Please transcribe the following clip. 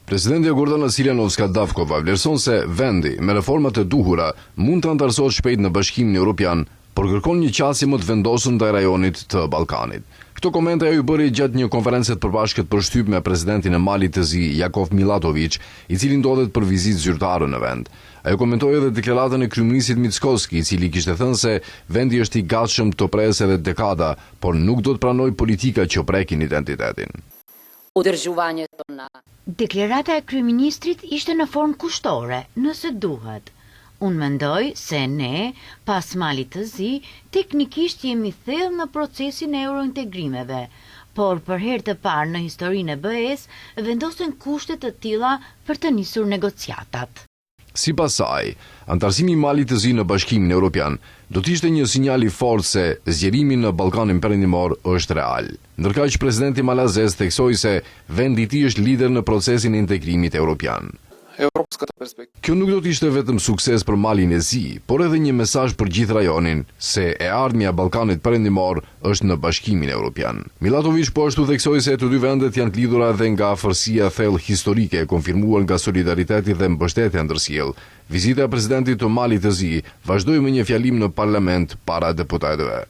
Presidenti Gordana Siljanovska-Davkova vlerëson se vendi me reformat e duhura mund të antarësohet shpejt në Bashkimin Evropian, por kërkon një qasje më të vendosur ndaj rajonit të Ballkanit. Këto komente ajo i bëri gjatë një konferencë të përbashkët për shtyp me presidentin e Malit të Zi, Jakov Milatović, i cili ndodhet për vizitë zyrtare në vend. Ajo komentoi edhe deklaratën e kryeministrit Mickoski, i cili kishte thënë se vendi është i gatshëm të presë edhe dekada, por nuk do të pranojë politika që prekin identitetin. Deklarata e kryeministrit ishte në formë kushtore, nëse duhet. Unë mendoj se ne, pas Malit të Zi, teknikisht jemi thellë në procesin e eurointegrimeve, por për herë të parë në historinë e BE-s vendosen kushte të tilla për të nisur negociatat. Sipas saj, antarësimi i Malit të Zi në Bashkimin Evropian do të ishte një sinjal i fortë se zgjerimi në Ballkanin Perëndimor është real. Ndërkaq presidenti malazez theksoi se vendi i tij është lider në procesin e integrimit evropian. Kjo nuk do të ishte vetëm sukses për Malin e Zi, por edhe një mesazh për gjithë rajonin se e ardhmja e Ballkanit Perëndimor është në Bashkimin Evropian. Milatović po ashtu theksoi se të dy vendet janë të lidhura edhe nga afërsia thellë historike, konfirmuar nga solidariteti dhe mbështetja ndërsjellë. Vizita e presidentit të Malit të Zi vazhdoi me një fjalim në parlament para deputetëve.